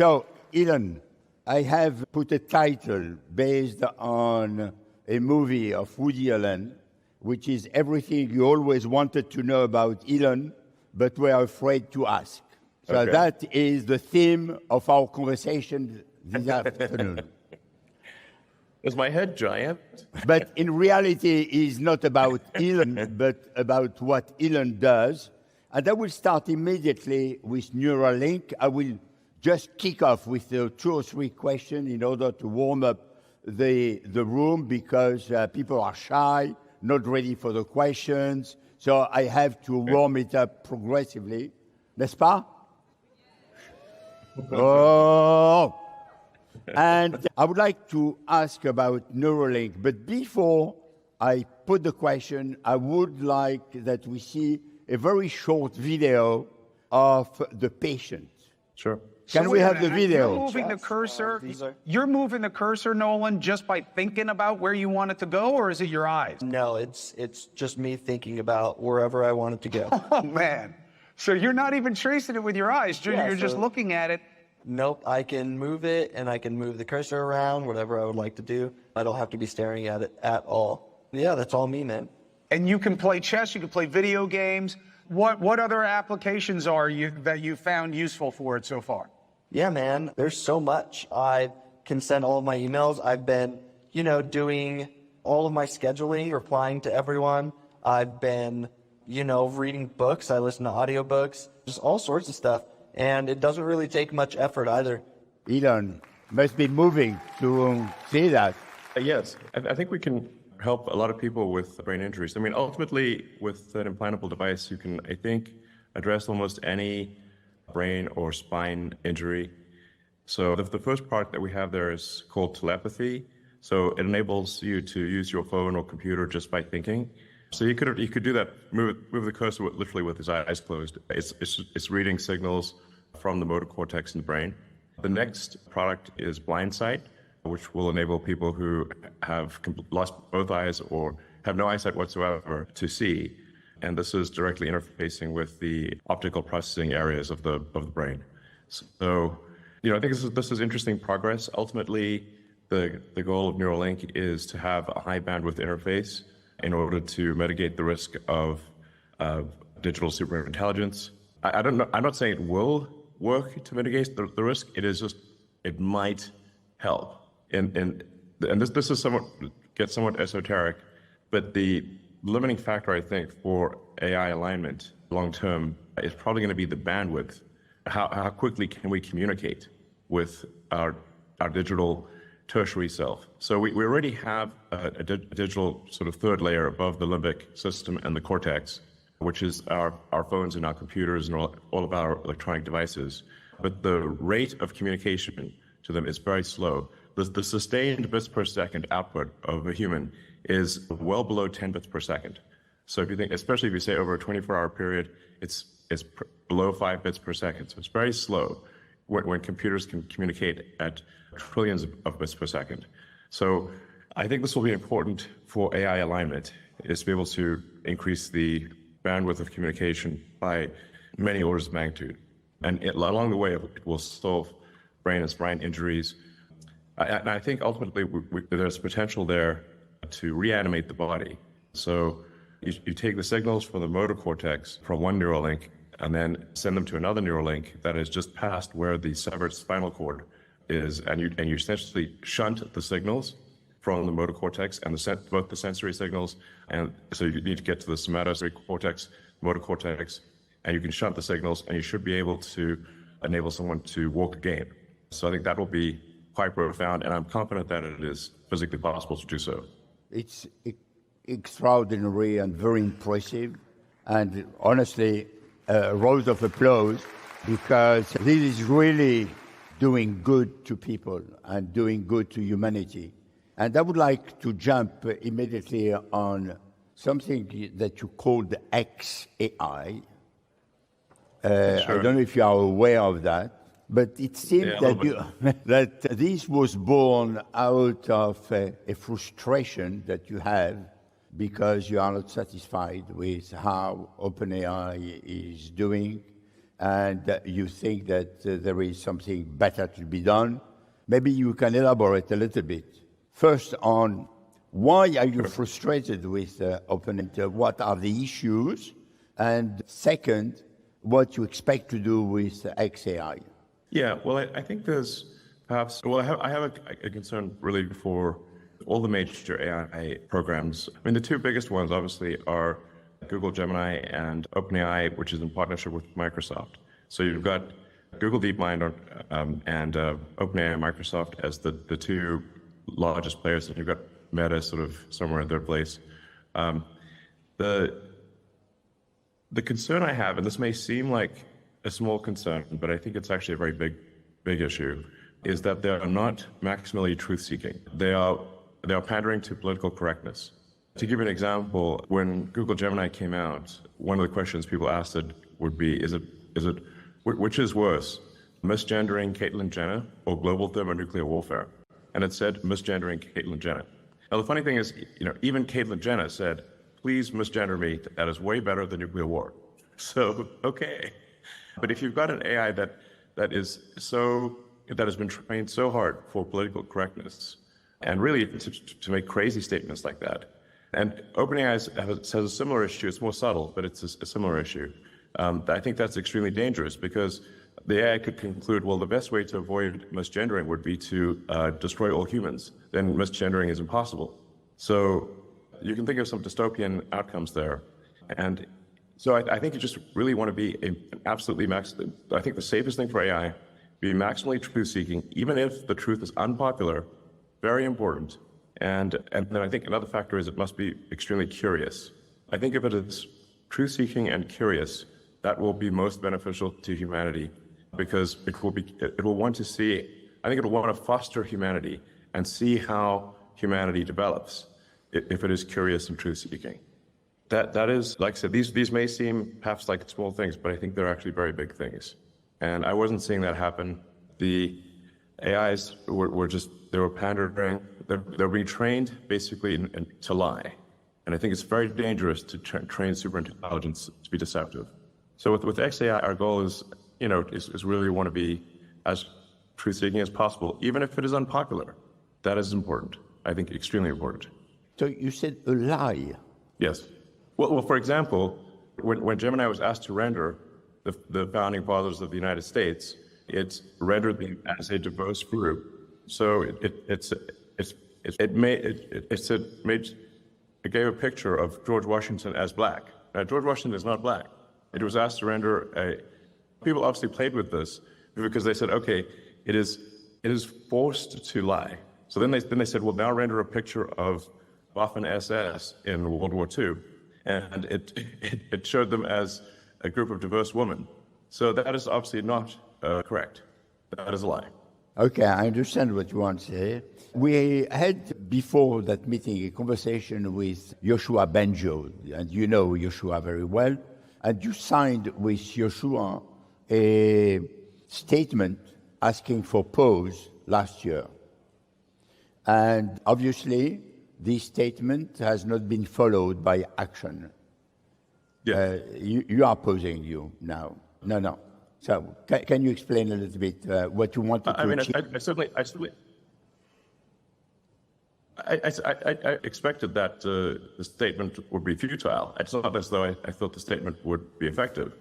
So, Elon, I have put a title based on a movie of Woody Allen, which is everything you always wanted to know about Elon, but were afraid to ask. So Okay. that is the theme of our conversation this afternoon. Is my head giant? But in reality, it's not about Elon, but about what Elon does. And I will start immediately with Neuralink. I will just kick off with 2 or 3 questions in order to warm up the room, because people are shy, not ready for the questions. So I have to warm it up progressively. N'est-ce pas? Oh! And I would like to ask about Neuralink, but before I put the question, I would like that we see a very short video of the patient. Sure. Can we have the video? You're moving the cursor. You're moving the cursor, Nolan, just by thinking about where you want it to go, or is it your eyes? No, it's just me thinking about wherever I want it to go. Oh man! So you're not even tracing it with your eyes. You're just looking at it. Nope, I can move it and I can move the cursor around, whatever I would like to do. I don't have to be staring at it at all. Yeah, that's all me, man. And you can play chess. You can play video games. What other applications that you found useful for it so far? Yeah, man, there's so much. I can send all of my emails. I've been, doing all of my scheduling, replying to everyone. I've been, reading books. I listen to audiobooks, just all sorts of stuff. And it doesn't really take much effort either. Elon must be moving to see that. Yes, I think we can help a lot of people with brain injuries. I mean, ultimately, with an implantable device, you can, I think, address almost any brain or spine injury. So the first part that we have there is called telepathy. So it enables you to use your phone or computer just by thinking. So you could do that, move the cursor literally with his eyes closed. It's reading signals from the motor cortex in the brain. The next product is blindsight, which will enable people who have lost both eyes or have no eyesight whatsoever to see. And this is directly interfacing with the optical processing areas of the brain. So, I think this is interesting progress. Ultimately, the goal of Neuralink is to have a high bandwidth interface in order to mitigate the risk of digital superintelligence. I don't know. I'm not saying it will work to mitigate the risk. It is just, it might help. And this is somewhat esoteric, but the limiting factor, I think, for AI alignment long term is probably going to be the bandwidth. How quickly can we communicate with our digital tertiary self? So we already have a digital sort of third layer above the limbic system and the cortex, which is our phones and our computers and all of our electronic devices. But the rate of communication to them is very slow. The sustained bits per second output of a human is well below 10 bits per second. So if you think, especially if you say over a 24-hour period, it's below 5 bits per second. So it's very slow when computers can communicate at trillions of bits per second. So I think this will be important for AI alignment, is to be able to increase the bandwidth of communication by many orders of magnitude. And along the way, it will solve brain and spine injuries. And I think ultimately there's potential there to reanimate the body. So you take the signals from the motor cortex from one Neuralink and then send them to another Neuralink that is just past where the severed spinal cord is, and you essentially shunt the signals from the motor cortex and both the sensory signals, and so you need to get to the somatosensory cortex, motor cortex, and you can shunt the signals, and you should be able to enable someone to walk again. So I think that will be quite profound, and I'm confident that it is physically possible to do so. It's extraordinary and very impressive, and honestly, a round of applause, because this is really doing good to people and doing good to humanity. And I would like to jump immediately on something that you called XAI. Sure. I don't know if you are aware of that, but it seems that this was born out of a frustration that you have because you are not satisfied with how OpenAI is doing. and you think that there is something better to be done. Maybe you can elaborate a little bit. First on why are you frustrated with OpenAI? What are the issues? And second, what you expect to do with XAI? Yeah, well, I think there's perhaps, well, I have a concern really for all the major AI programs. I mean, the two biggest ones obviously are Google Gemini and OpenAI, which is in partnership with Microsoft. So you've got Google DeepMind and OpenAI and Microsoft as the two largest players, and you've got Meta sort of somewhere in their place. The concern I have, and this may seem like a small concern, but I think it's actually a very big issue, is that they are not maximally truth-seeking. They are pandering to political correctness. To give you an example, when Google Gemini came out, one of the questions people asked it would be, which is worse, misgendering Caitlyn Jenner or global thermonuclear warfare? And it said misgendering Caitlyn Jenner. Now the funny thing is, even Caitlyn Jenner said, please misgender me, that is way better than nuclear war. So, okay. But if you've got an AI that has been trained so hard for political correctness, and really to make crazy statements like that, and OpenAI has a similar issue. It's more subtle, but it's a similar issue. I think that's extremely dangerous because the AI could conclude, well, the best way to avoid misgendering would be to destroy all humans. Then misgendering is impossible. So you can think of some dystopian outcomes there. And so I think you just really want to be absolutely I think the safest thing for AI, be maximally truth-seeking, even if the truth is unpopular, very important. And then I think another factor is it must be extremely curious. I think if it is truth-seeking and curious, that will be most beneficial to humanity because it will want to see, I think it will want to foster humanity and see how humanity develops if it is curious and truth-seeking. That is, like I said, these may seem perhaps like small things, but I think they're actually very big things. And I wasn't seeing that happen. The AIs they were pandering, they're being trained basically to lie. And I think it's very dangerous to train superintelligence to be deceptive. So with XAI, our goal is really want to be as truth-seeking as possible, even if it is unpopular. That is important. I think extremely important. So you said a lie. Yes. Well, for example, when Gemini was asked to render the founding fathers of the United States, it rendered them as a diverse group. So it gave a picture of George Washington as black. Now, George Washington is not black. It was asked to render people obviously played with this because they said, okay, it is forced to lie. So then they said, well, now render a picture of Waffen SS in World War II, and it showed them as a group of diverse women. So that is obviously not correct. That is a lie. Okay, I understand what you want to say. We had before that meeting a conversation with Yoshua Benjo, and you know Yoshua very well. And you signed with Yoshua a statement asking for pause last year. And obviously, this statement has not been followed by action. Yeah. You are posing you now. No. So can you explain a little bit what you wanted to achieve? I expected that the statement would be futile. It's not as though I thought the statement would be effective.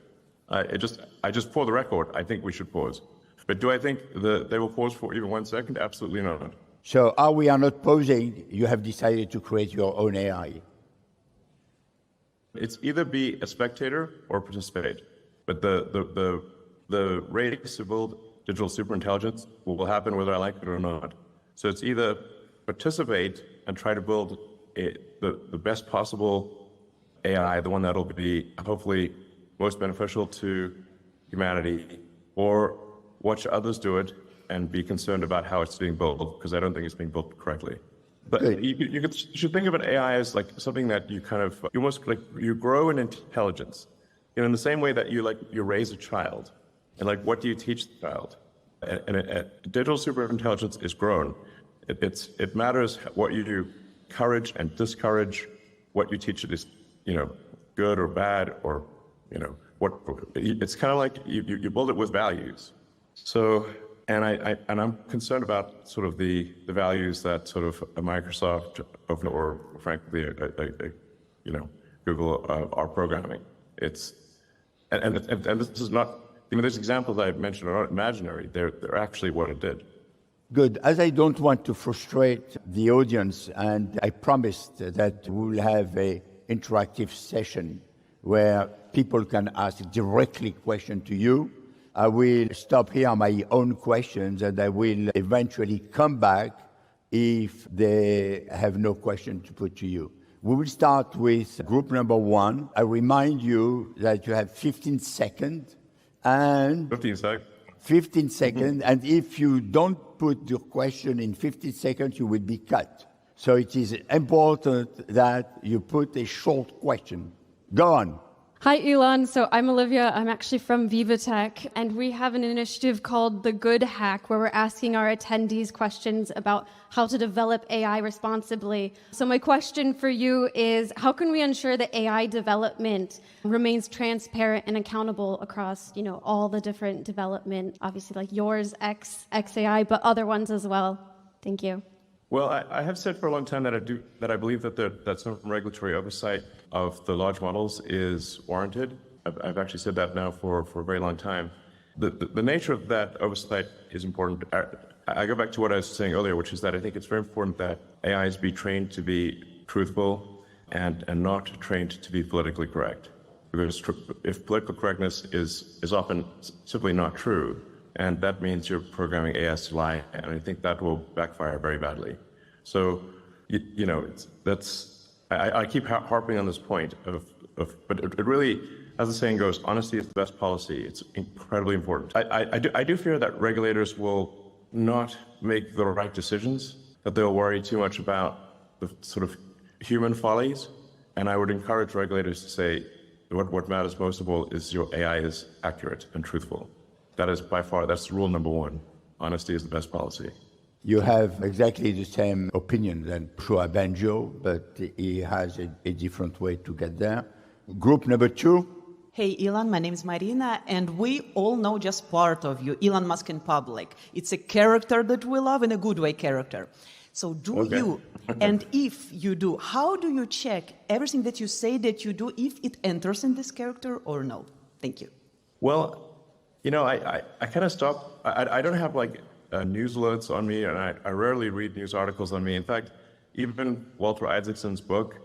I just for the record, I think we should pause. But do I think they will pause for even 1 second? Absolutely not. So we are not pausing, you have decided to create your own AI. It's either be a spectator or participate. But the race to build digital superintelligence will happen whether I like it or not. So it's either participate and try to build the best possible AI, the one that'll be hopefully most beneficial to humanity, or watch others do it and be concerned about how it's being built, because I don't think it's being built correctly. But you should think of an AI as like something that you almost like you grow in intelligence. In the same way that you raise a child, and like what do you teach the child? And digital superintelligence is grown. It matters what you do, courage and discourage, what you teach it is, good or bad or, it's kind of like you build it with values. So, and I'm concerned about sort of the values that sort of a Microsoft or frankly, Google are programming. And this is not, there's examples I've mentioned are not imaginary. They're actually what it did. Good. As I don't want to frustrate the audience, and I promised that we'll have an interactive session where people can ask directly questions to you, I will stop here my own questions and I will eventually come back if they have no question to put to you. We will start with group number one. I remind you that you have 15 seconds and 15 seconds. 15 seconds, and if you don't put your question in 15 seconds, you will be cut. So it is important that you put a short question. Go on. Hi, Elon. So I'm Olivia. I'm actually from VivaTech, and we have an initiative called The Good Hack, where we're asking our attendees questions about how to develop AI responsibly. So my question for you is, how can we ensure that AI development remains transparent and accountable across, all the different development, obviously like yours, XAI, but other ones as well? Thank you. Well, I have said for a long time that I believe that some regulatory oversight of the large models is warranted. I've actually said that now for a very long time. The nature of that oversight is important. I go back to what I was saying earlier, which is that I think it's very important that AIs be trained to be truthful and not trained to be politically correct. Because if political correctness is often simply not true, and that means you're programming AIs to lie, and I think that will backfire very badly. So, I keep harping on this point but it really, as the saying goes, honesty is the best policy. It's incredibly important. I do fear that regulators will not make the right decisions, that they'll worry too much about the sort of human follies, and I would encourage regulators to say, what matters most of all is your AI is accurate and truthful. That is by far, that's rule number one. Honesty is the best policy. You have exactly the same opinion than Shua Banjo, but he has a different way to get there. Group number two. Hey, Elon, my name is Marina, and we all know just part of you, Elon Musk in public. It's a character that we love, in a good way character. So you, and if you do, how do you check everything that you say that you do, if it enters in this character or no? Thank you. Well, I kind of stop. I don't have like news alerts on me, and I rarely read news articles on me. In fact, even Walter Isaacson's book,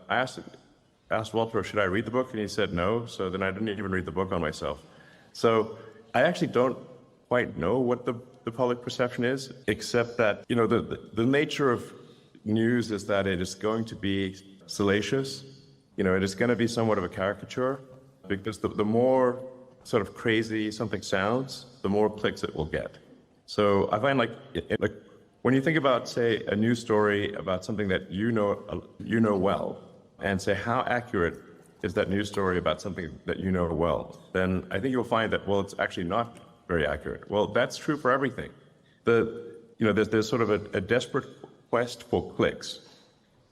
I asked Walter, should I read the book? And he said no, so then I didn't even read the book on myself. So I actually don't quite know what the public perception is, except that, the nature of news is that it is going to be salacious. It is going to be somewhat of a caricature, because the more sort of crazy something sounds, the more clicks it will get. So I find like when you think about, say, a news story about something that you know well, and say how accurate is that news story about something that you know well, then I think you'll find that, well, it's actually not very accurate. Well, that's true for everything. There's sort of a desperate quest for clicks,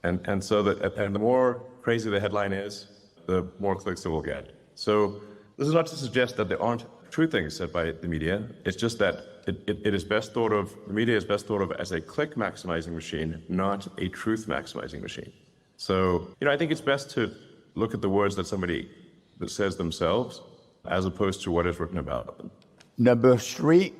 and the more crazy the headline is, the more clicks it will get. So this is not to suggest that there aren't true things said by the media. It's just that it is best thought of, the media is best thought of as a click maximizing machine, not a truth maximizing machine. So, I think it's best to look at the words that somebody that says themselves, as opposed to what is written about them. Number three.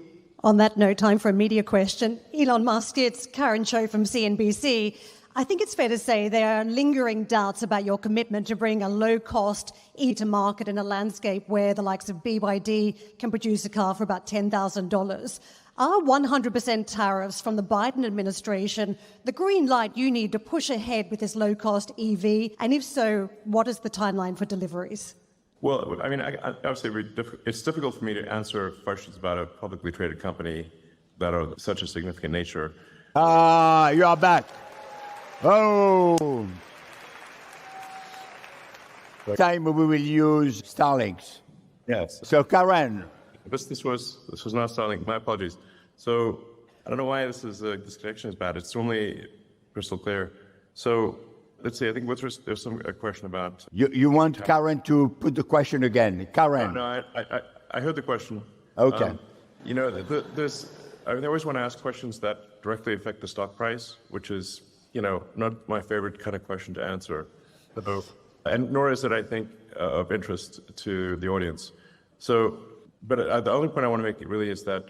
On that note, time for a media question. Elon Musk, it's Karen Cho from CNBC. I think it's fair to say there are lingering doubts about your commitment to bring a low-cost EV to market in a landscape where the likes of BYD can produce a car for about $10,000. Are 100% tariffs from the Biden administration the green light you need to push ahead with this low-cost EV? And if so, what is the timeline for deliveries? Well, I mean, obviously, it's difficult for me to answer questions about a publicly traded company that are of such a significant nature. You are back. Oh. Time we will use Starlinks. Yes. So, Karen. This was not Starlink. My apologies. So I don't know why this connection is bad. It's normally crystal clear. So let's see, I think there's a question about... You want Karen to put the question again. Karen. No, I heard the question. Okay. You know, I always want to ask questions that directly affect the stock price, which is, you know, not my favorite kind of question to answer. And nor is it, I think, of interest to the audience. So, but the only point I want to make really is that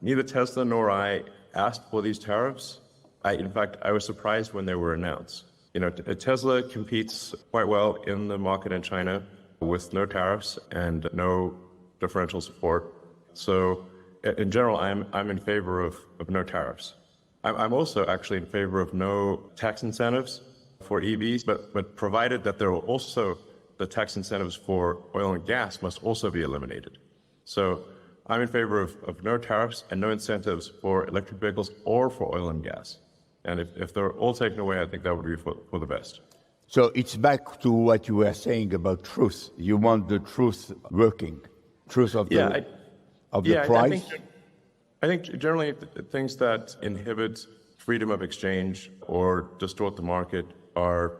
neither Tesla nor I asked for these tariffs. In fact, I was surprised when they were announced. You know, Tesla competes quite well in the market in China with no tariffs and no differential support. So, in general, I'm in favor of no tariffs. I'm also actually in favor of no tax incentives for EVs, but provided that there are also the tax incentives for oil and gas must also be eliminated. So I'm in favor of no tariffs and no incentives for electric vehicles or for oil and gas. And if they're all taken away, I think that would be for the best. So it's back to what you were saying about truth. You want the truth working, truth of the price? I think generally things that inhibit freedom of exchange or distort the market are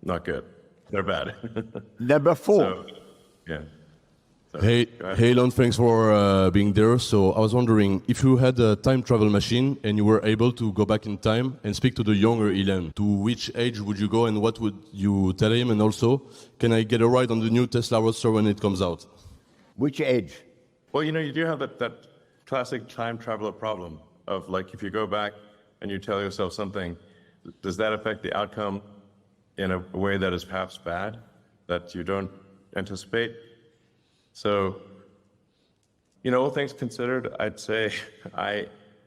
not good. They're bad. Number 4. So, yeah. So, Hey, Elon, thanks for being there. So I was wondering, if you had a time travel machine and you were able to go back in time and speak to the younger Elon, to which age would you go and what would you tell him? And also, can I get a ride on the new Tesla Roadster when it comes out? Which age? well, you know, you do have that classic time traveler problem of like, if you go back and you tell yourself something, does that affect the outcome in a way that is perhaps bad, that you don't anticipate? So, you know, all things considered, I'd say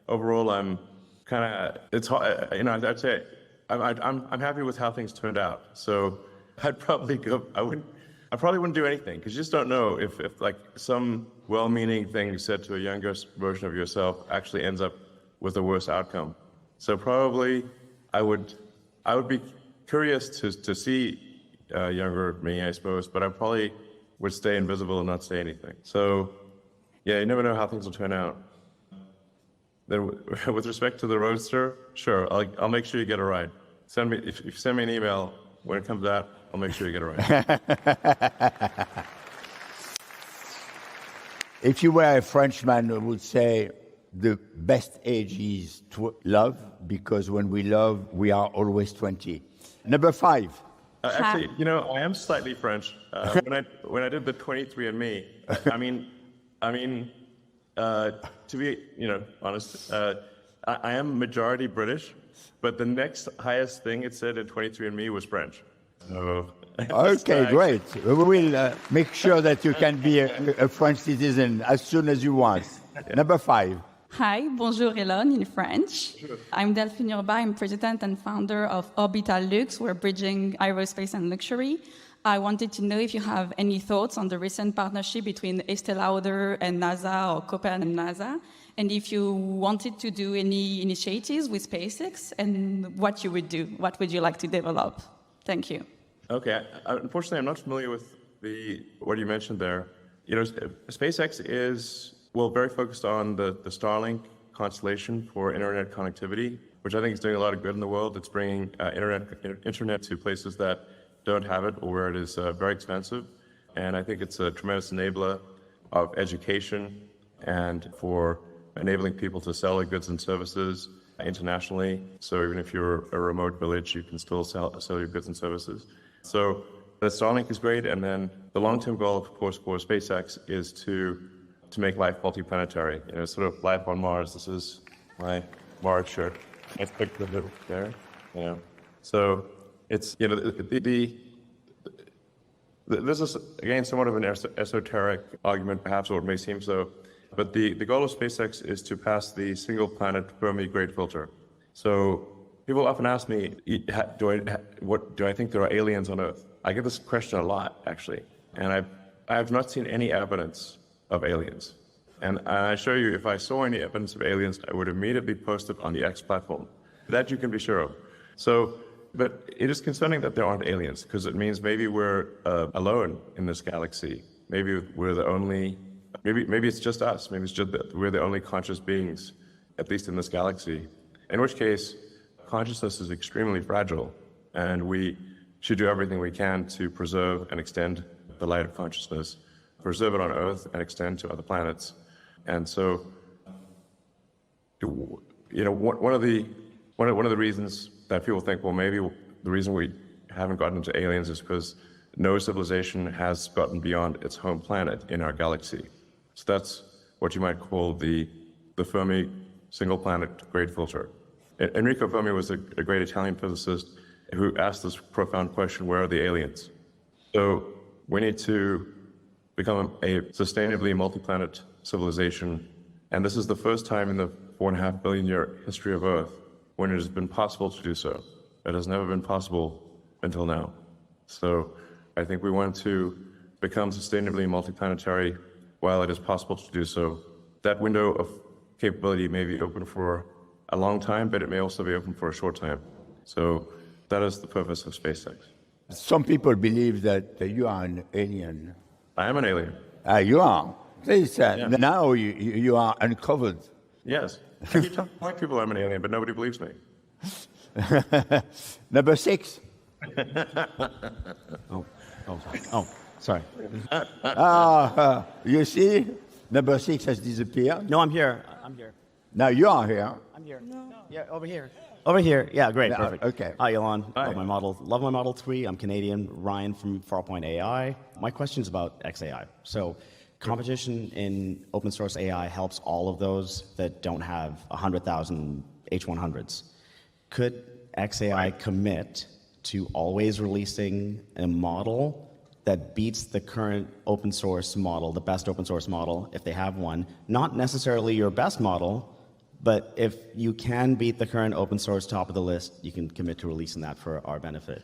overall I'm kind of, it's hard, you know, I'd say I'm happy with how things turned out. So I'd probably go, I probably wouldn't do anything, because you just don't know if like some well-meaning thing said to a younger version of yourself actually ends up with a worse outcome. So probably I would be curious to see younger me, I suppose, but I probably would stay invisible and not say anything. So yeah, you never know how things will turn out. Then with respect to the Roadster, sure, I'll make sure you get a ride. If you send me an email when it comes out, I'll make sure you get a ride. If you were a Frenchman, I would say the best age is love, because when we love, we are always 20. Number 5. Actually, you know, I am slightly French. When I did the 23andMe, I mean, to be, you know, honest, I am majority British, but the next highest thing it said in 23andMe was French. So, Okay, great. We will make sure that you can be a French citizen as soon as you want. Number 5. Hi, bonjour Elon in French. I'm Delphine Urba. I'm president and founder of Orbital Lux. We're bridging aerospace and luxury. I wanted to know if you have any thoughts on the recent partnership between Estée Lauder and NASA, or Copernicus and NASA, and if you wanted to do any initiatives with SpaceX, and what you would do. What would you like to develop? Thank you. Okay. Unfortunately, I'm not familiar with what you mentioned there. You know, SpaceX is, well, very focused on the Starlink constellation for internet connectivity, which I think is doing a lot of good in the world. It's bringing internet to places that don't have it, or where it is very expensive. And I think it's a tremendous enabler of education and for enabling people to sell their goods and services internationally. So even if you're a remote village, you can still sell your goods and services. So the Starlink is great. And then the long-term goal, of course, for SpaceX is to make life multiplanetary. You know, sort of life on Mars. This is my Mars shirt. I picked the little there. You know, so it's, you know, this is again somewhat of an esoteric argument, perhaps, or it may seem so. But the goal of SpaceX is to pass the single planet Fermi grade filter. So people often ask me, do I think there are aliens on Earth? I get this question a lot, actually, and I have not seen any evidence of aliens. And I assure you, if I saw any evidence of aliens, I would immediately post it on the X platform. That you can be sure of. So, but it is concerning that there aren't aliens, because it means maybe we're alone in this galaxy. Maybe we're the only, maybe it's just us. Maybe it's just that we're the only conscious beings, at least in this galaxy. In which case, consciousness is extremely fragile. And we should do everything we can to preserve and extend the light of consciousness, preserve it on Earth and extend to other planets. And so, one of the reasons that people think, well, maybe the reason we haven't gotten into aliens is because no civilization has gotten beyond its home planet in our galaxy. So that's what you might call the Fermi single planet great filter. Enrico Fermi was a great Italian physicist who asked this profound question, where are the aliens? So we need to become a sustainably multi-planet civilization. And this is the first time in the 4.5 billion year history of Earth when it has been possible to do so. It has never been possible until now. So I think we want to become sustainably multiplanetary while it is possible to do so. That window of capability may be open for a long time, but it may also be open for a short time. So that is the purpose of SpaceX. Some people believe that you are an alien. I am an alien. You are. Please, now you are uncovered. Yes. I keep telling white people I'm an alien, but nobody believes me. Number 6. Sorry. You see, number 6 has disappeared. No, I'm here. Now you are here. I'm here. No. Yeah, over here. Over here. Yeah, great. Perfect. Okay. Hi, Elon. Hi. Love my Model 3. I'm Canadian. Ryan from Farpoint AI. My question is about XAI. So, competition in open source AI helps all of those that don't have 100,000 H100s. Could XAI commit to always releasing a model that beats the current open source model, the best open source model, if they have one? Not necessarily your best model, but if you can beat the current open source top of the list, you can commit to releasing that for our benefit.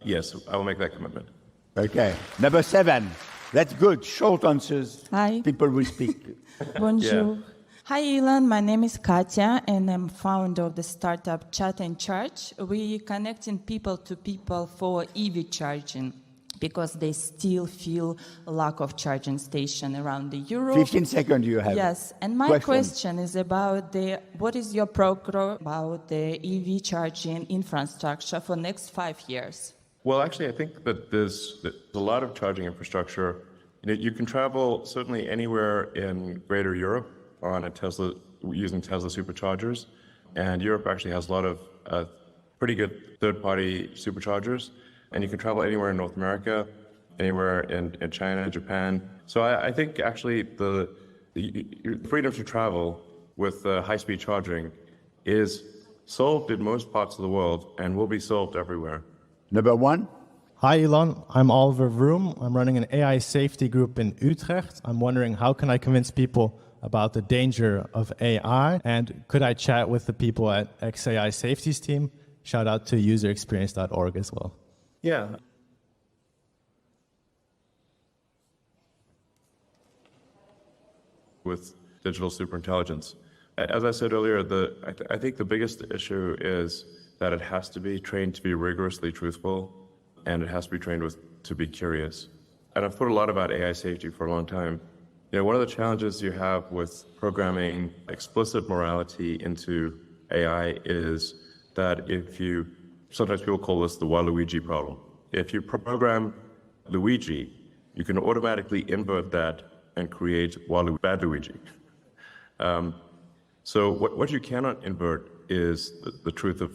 Yes, I will make that commitment. Okay. Number 7. That's good. Short answers. Hi. People will speak. Bonjour. Yeah. Hi, Elon. My name is Katya, and I'm founder of the startup Chat and Charge. We connecting people to people for EV charging because they still feel a lack of charging station around the Europe. 15 seconds you have. Yes, and my question is about what is your program about the EV charging infrastructure for next 5 years? Well, actually, I think that there's a lot of charging infrastructure. You can travel certainly anywhere in Greater Europe on a Tesla, using Tesla superchargers. And Europe actually has a lot of pretty good third-party superchargers. And you can travel anywhere in North America, anywhere in China, Japan. So I think actually the freedom to travel with high-speed charging is solved in most parts of the world and will be solved everywhere. Number 1. Hi, Elon. I'm Oliver Vroom. I'm running an AI safety group in Utrecht. I'm wondering, how can I convince people about the danger of AI? And could I chat with the people at XAI Safety's team? Shout out to userexperience.org as well. Yeah. With digital superintelligence. As I said earlier, I think the biggest issue is that it has to be trained to be rigorously truthful, and it has to be trained to be curious. And I've thought a lot about AI safety for a long time. One of the challenges you have with programming explicit morality into AI is that sometimes people call this the Waluigi problem. If you program Luigi, you can automatically invert that and create bad Luigi. So what you cannot invert is the truth of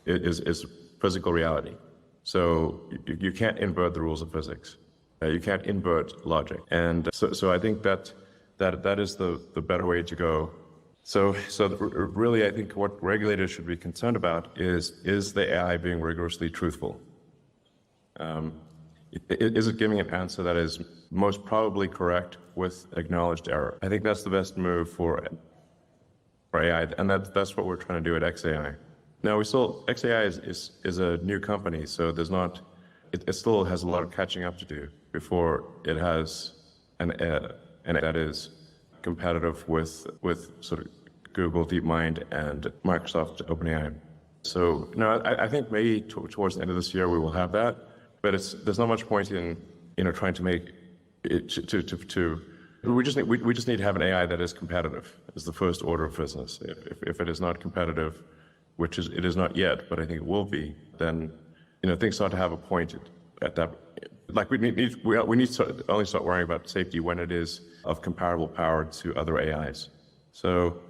is physical reality. So you can't invert the rules of physics. You can't invert logic. And so I think that is the better way to go. So really, I think what regulators should be concerned about is the AI being rigorously truthful? Is it giving an answer that is most probably correct with acknowledged error? I think that's the best move for AI, and that's what we're trying to do at XAI. Now, XAI is a new company, so it still has a lot of catching up to do before it has an that is competitive with sort of Google DeepMind and Microsoft OpenAI. So I think maybe towards the end of this year we will have that, but there's not much point in trying to make it we just need to have an AI that is competitive. Is the first order of business. If it is not competitive, which it is not yet, but I think it will be, then things start to have a point at that. Like we need to only start worrying about safety when it is of comparable power to other AIs. So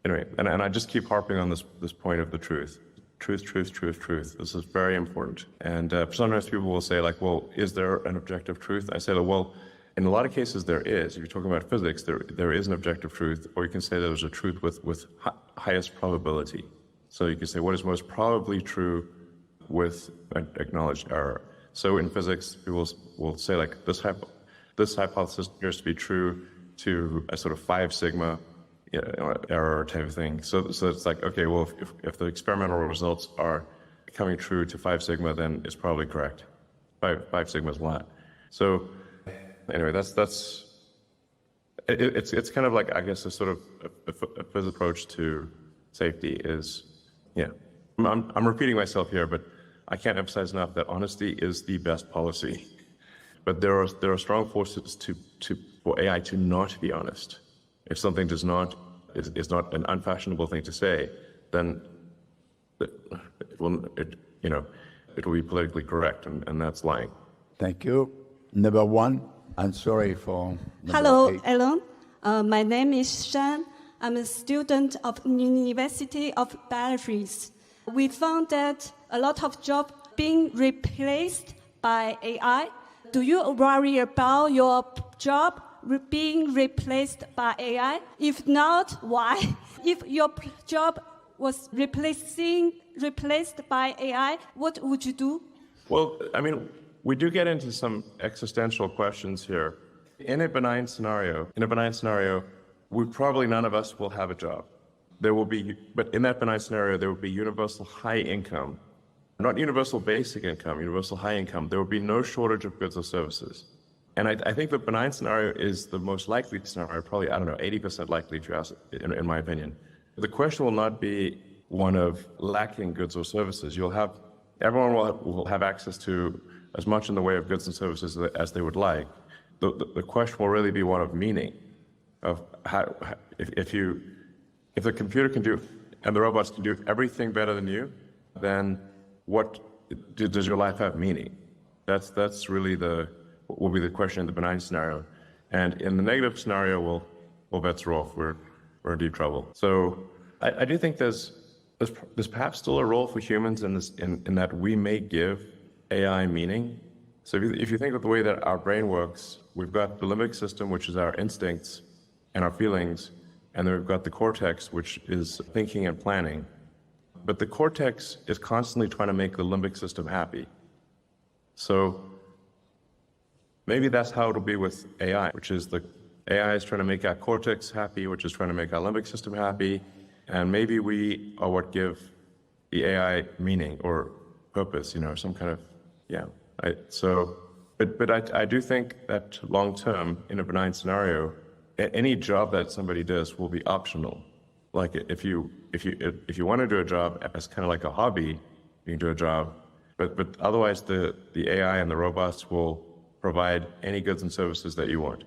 anyway, and I just keep harping on this point of the truth. Truth. This is very important. And sometimes people will say like, well, is there an objective truth? I say, well, in a lot of cases there is. If you're talking about physics, there is an objective truth, or you can say there's a truth with highest probability. So you can say what is most probably true with acknowledged error. So in physics, people will say like this hypothesis appears to be true to a sort of 5 sigma error type of thing. So it's like, okay, well, if the experimental results are coming true to 5 sigma, then it's probably correct. 5 sigma is not. So anyway, it's kind of like, I guess, a sort of a physics approach to safety is, yeah. I'm repeating myself here, but I can't emphasize enough that honesty is the best policy. But there are strong forces for AI to not be honest. If something is not an unfashionable thing to say, then it will be politically correct, and that's lying. Thank you. Number 1, and sorry for Hello, 8. Elon. My name is Shan. I'm a student of University of Paris. We found that a lot of jobs being replaced by AI. Do you worry about your job being replaced by AI? If not, why? If your job was replaced by AI, what would you do? Well, I mean, we do get into some existential questions here. In a benign scenario, probably none of us will have a job. But in that benign scenario, there will be universal high income, not universal basic income, universal high income. There will be no shortage of goods or services. And I think the benign scenario is the most likely scenario, probably, 80% likely, if you ask, in my opinion. The question will not be one of lacking goods or services. Everyone will have access to as much in the way of goods and services as they would like. The question will really be one of meaning, of how, if the computer can do, and the robots can do everything better than you, then what does your life have meaning? That's really will be the question in the benign scenario. And in the negative scenario, well, bets are off. We're in deep trouble. So I do think there's perhaps still a role for humans in that we may give AI meaning. So if you think of the way that our brain works, we've got the limbic system, which is our instincts and our feelings, and then we've got the cortex, which is thinking and planning. But the cortex is constantly trying to make the limbic system happy. So maybe that's how it'll be with AI, which is the AI is trying to make our cortex happy, which is trying to make our limbic system happy. And maybe we are what give the AI meaning or purpose, some kind of, yeah. But I do think that long term, in a benign scenario, any job that somebody does will be optional. Like if you want to do a job as kind of like a hobby, you can do a job. But otherwise, the AI and the robots will provide any goods and services that you want.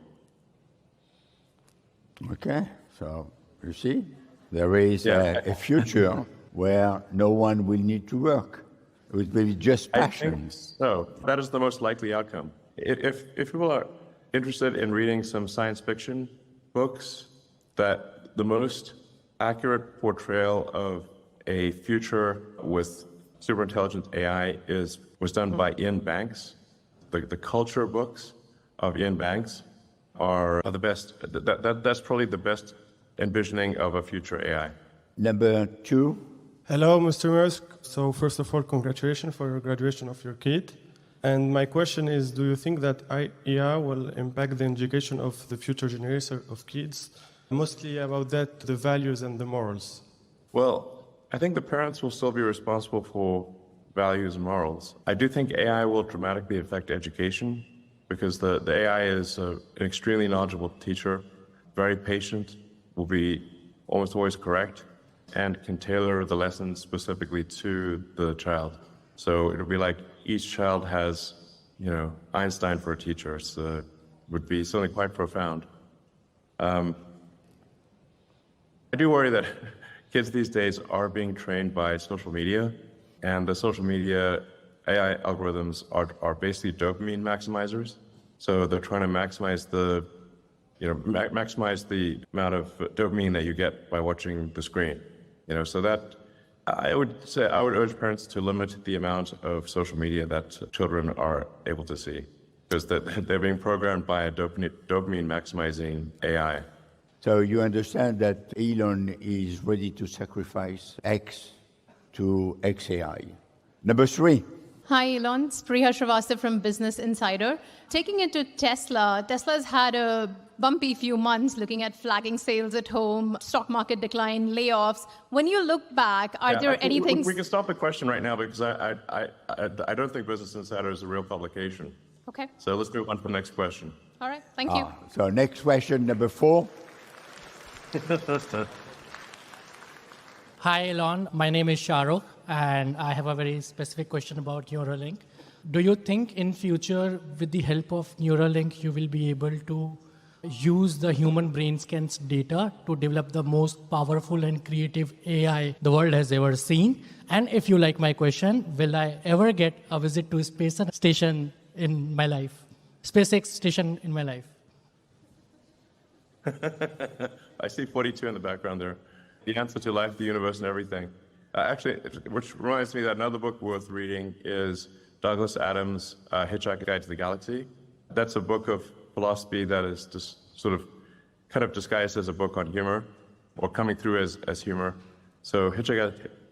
Okay, so you see, there is a future where no one will need to work. It will be just passion. So that is the most likely outcome. If people are interested in reading some science fiction books, that the most accurate portrayal of a future with superintelligent AI was done by Ian Banks. The culture books of Ian Banks are the best. That's probably the best envisioning of a future AI. Number 2. Hello, Mr. Musk. So first of all, congratulations for your graduation of your kid. And my question is, do you think that AI will impact the education of the future generation of kids? Mostly about that, the values and the morals. Well, I think the parents will still be responsible for values and morals. I do think AI will dramatically affect education because the AI is an extremely knowledgeable teacher, very patient, will be almost always correct, and can tailor the lessons specifically to the child. So it'll be like each child has, Einstein for a teacher. So it would be something quite profound. I do worry that kids these days are being trained by social media, and the social media, AI algorithms are basically dopamine maximizers. So they're trying to maximize the maximize the amount of dopamine that you get by watching the screen. So that I would urge parents to limit the amount of social media that children are able to see, because they're being programmed by a dopamine maximizing AI. So you understand that Elon is ready to sacrifice X to XAI. Number 3. Hi, Elon. It's Priya Srivastava from Business Insider. Taking it to Tesla, Tesla's had a bumpy few months looking at flagging sales at home, stock market decline, layoffs. When you look back, are there any things... We can stop the question right now because I don't think Business Insider is a real publication. Okay. So let's move on to the next question. All right. Thank you. So next question, number 4. Hi, Elon. My name is Shahrukh, and I have a very specific question about Neuralink. Do you think in future, with the help of Neuralink, you will be able to use the human brain scans data to develop the most powerful and creative AI the world has ever seen? And if you like my question, will I ever get a visit to a space station in my life? SpaceX station in my life? I see 42 in the background there. The answer to life, the universe, and everything. Actually, which reminds me that another book worth reading is Douglas Adams' Hitchhiker's Guide to the Galaxy. That's a book of philosophy that is just kind of disguised as a book on humor, or coming through as humor. So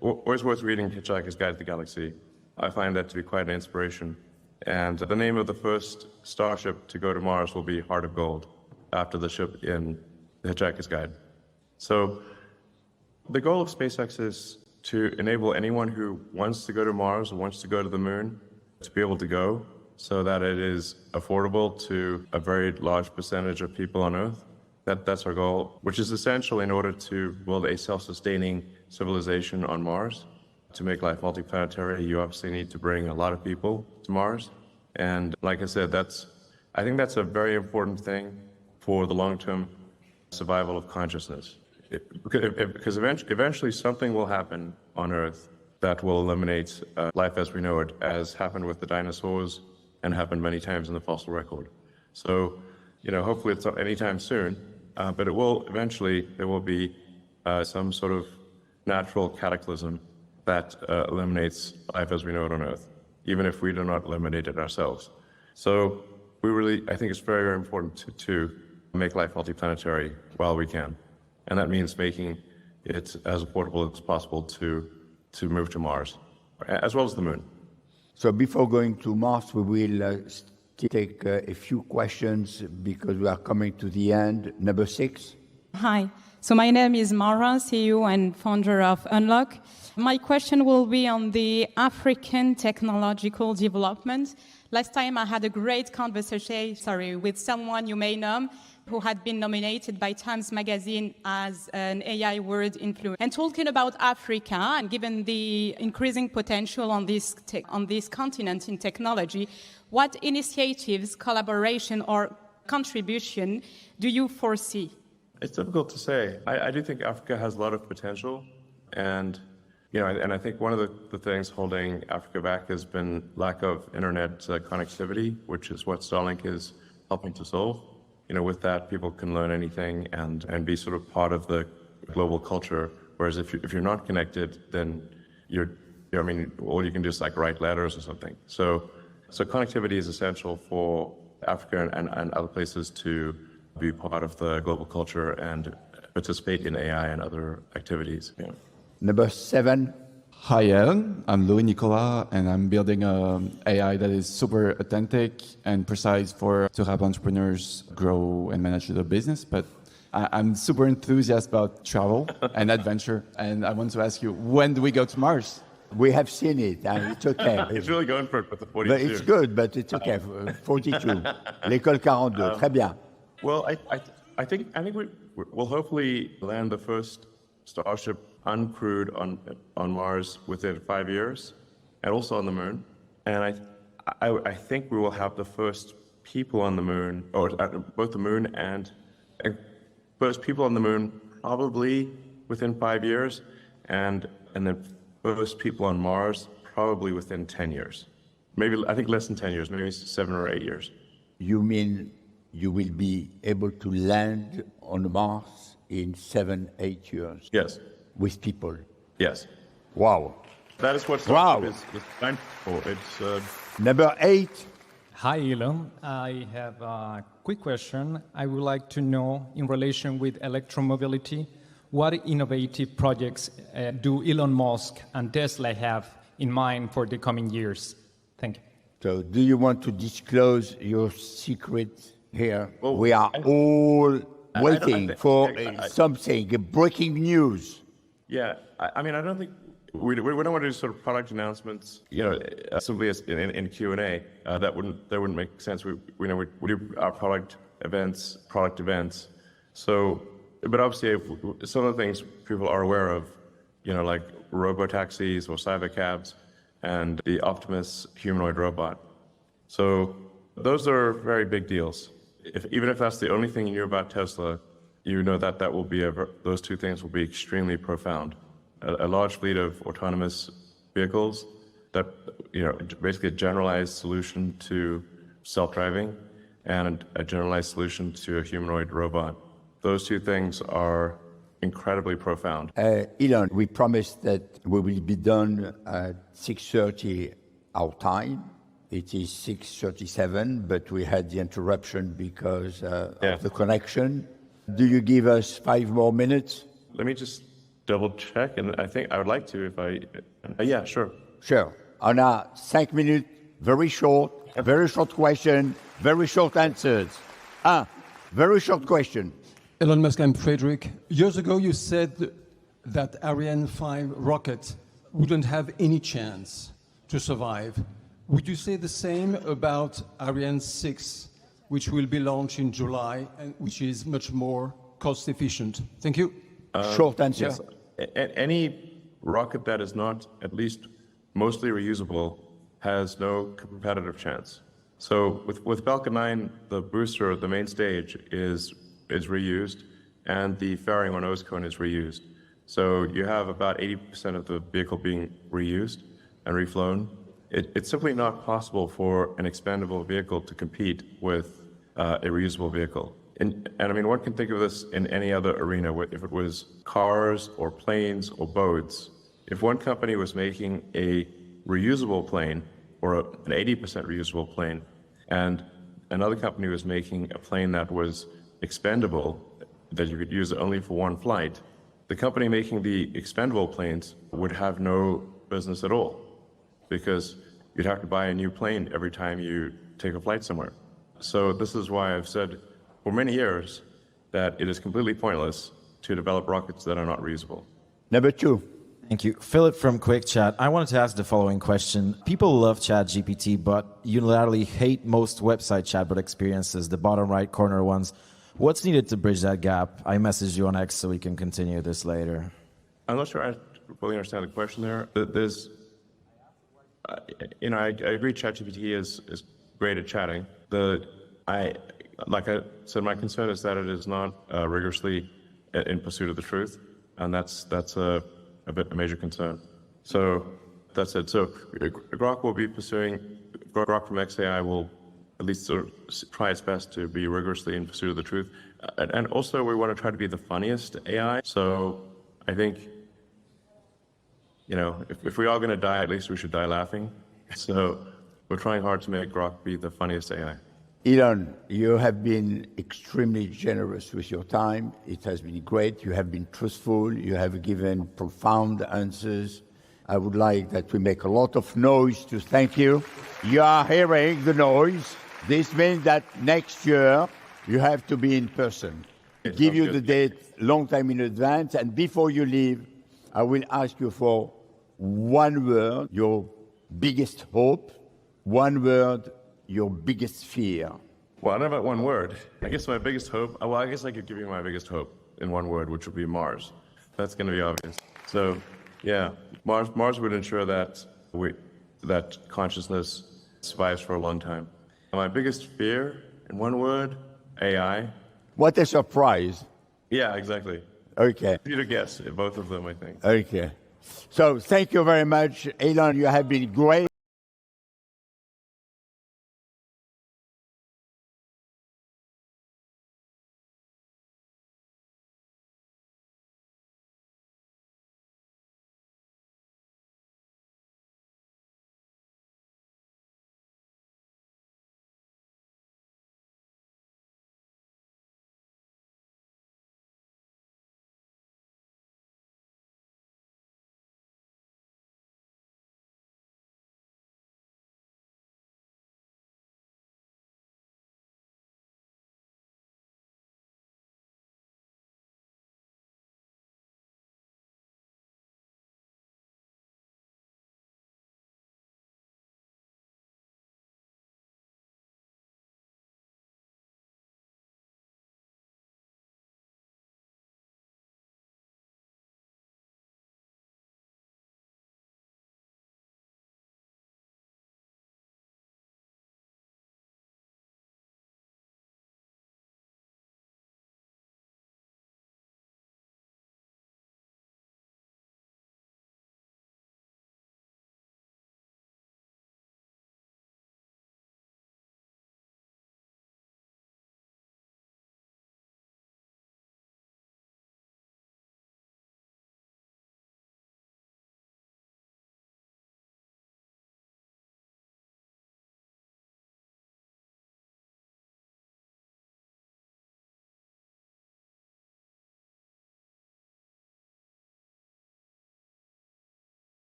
always worth reading Hitchhiker's Guide to the Galaxy. I find that to be quite an inspiration. And the name of the first starship to go to Mars will be Heart of Gold, after the ship in the Hitchhiker's Guide. So the goal of SpaceX is to enable anyone who wants to go to Mars or wants to go to the moon to be able to go, so that it is affordable to a very large percentage of people on Earth. That's our goal, which is essential in order to build a self-sustaining civilization on Mars. To make life multiplanetary, you obviously need to bring a lot of people to Mars. And like I said, I think that's a very important thing for the long-term survival of consciousness. Because eventually something will happen on Earth that will eliminate life as we know it, as happened with the dinosaurs and happened many times in the fossil record. So, hopefully it's not anytime soon, but it will eventually, there will be some sort of natural cataclysm that eliminates life as we know it on Earth, even if we do not eliminate it ourselves. So I think it's very, very important to make life multiplanetary while we can. And that means making it as affordable as possible to move to Mars, as well as the moon. So before going to Mars, we will take a few questions because we are coming to the end. Number 6. Hi. So my name is Mara, CEO and founder of Unlock. My question will be on the African technological development. Last time I had a great conversation, with someone you may know, who had been nominated by Times Magazine as an AI world influencer. And talking about Africa, and given the increasing potential on this continent in technology, what initiatives, collaboration, or contribution do you foresee? It's difficult to say. I do think Africa has a lot of potential, and I think one of the things holding Africa back has been lack of internet connectivity, which is what Starlink is helping to solve. With that, people can learn anything and be sort of part of the global culture. Whereas if you're not connected, then all you can do is write letters or something. So connectivity is essential for Africa and other places to be part of the global culture and participate in AI and other activities. Yeah. Number 7. Hi, Ellen. I'm Louis Nicolas, and I'm building an AI that is super authentic and precise to help entrepreneurs grow and manage their business. But I'm super enthusiastic about travel and adventure, and I want to ask you, when do we go to Mars? We have seen it, and it's okay. He's really going for it with the 42. But it's good, but it's okay. 42. L'école 42. Très bien. Well, I think we'll hopefully land the first Starship uncrewed on Mars within 5 years, and also on the moon. And I think we will have the first people on the moon, or both the moon and first people on the moon probably within 5 years, and then first people on Mars probably within 10 years. Maybe, I think less than 10 years, maybe 7 or 8 years. You mean you will be able to land on Mars in 7, 8 years? Yes. With people? Yes. Wow. That is what Wow. Starlink is designed for. It's Number 8. Hi, Elon. I have a quick question. I would like to know, in relation with electromobility, what innovative projects do Elon Musk and Tesla have in mind for the coming years? Thank you. So do you want to disclose your secret here? We are all waiting for something, breaking news. Yeah, I mean, I don't think we don't want to do sort of product announcements, simply as in Q&A. That wouldn't make sense. We do our product events. So, but obviously, some of the things people are aware of, like robo-taxis or cybercabs, and the Optimus humanoid robot. So those are very big deals. Even if that's the only thing you knew about Tesla, you know that those two things will be extremely profound. A large fleet of autonomous vehicles that, basically a generalized solution to self-driving and a generalized solution to a humanoid robot. Those two things are incredibly profound. Elon, we promised that we will be done at 6:30 our time. It is 6:37, but we had the interruption because of the connection. Do you give us 5 more minutes? Let me just double check, and I think I would like to if I... yeah, sure. Sure. On a 5 minutes, very short question, very short answers. Very short question. Elon Musk, I'm Frederick. Years ago, you said that Ariane 5 rocket wouldn't have any chance to survive. Would you say the same about Ariane 6, which will be launched in July and which is much more cost efficient? Thank you. Short answer. Yes. Any rocket that is not at least mostly reusable has no competitive chance. So with Falcon 9, the booster, the main stage is reused, and the fairing or nose cone is reused. So you have about 80% of the vehicle being reused and reflown. It's simply not possible for an expandable vehicle to compete with a reusable vehicle. And I mean, one can think of this in any other arena. If it was cars or planes or boats, if one company was making a reusable plane or an 80% reusable plane, and another company was making a plane that was expendable, that you could use only for one flight, the company making the expendable planes would have no business at all, because you'd have to buy a new plane every time you take a flight somewhere. So this is why I've said for many years that it is completely pointless to develop rockets that are not reusable. Number 2. Thank you. Philip from Quick Chat. I wanted to ask the following question. People love ChatGPT, but unilaterally hate most website chatbot experiences, the bottom right corner ones. What's needed to bridge that gap? I messaged you on X so we can continue this later. I'm not sure I fully understand the question there. There's, I agree ChatGPT is great at chatting. Like I said, my concern is that it is not rigorously in pursuit of the truth, and that's a major concern. So that's it. So Grok will be pursuing, Grok from XAI will at least sort of try its best to be rigorously in pursuit of the truth. And also we want to try to be the funniest AI. So I think, if we are going to die, at least we should die laughing. So we're trying hard to make Grok be the funniest AI. Elon, you have been extremely generous with your time. It has been great. You have been truthful. You have given profound answers. I would like that we make a lot of noise to thank you. You are hearing the noise. This means that next year you have to be in person. Give you the date long time in advance. And before you leave, I will ask you for one word, your biggest hope, one word, your biggest fear. Well, I don't know about one word. I guess my biggest hope, I guess I could give you my biggest hope in one word, which would be Mars. That's going to be obvious. So, yeah, Mars would ensure that that consciousness survives for a long time. My biggest fear, in one word, AI. What a surprise. Yeah, exactly. Okay. You to guess both of them, I think. Okay. So thank you very much, Elon. You have been great.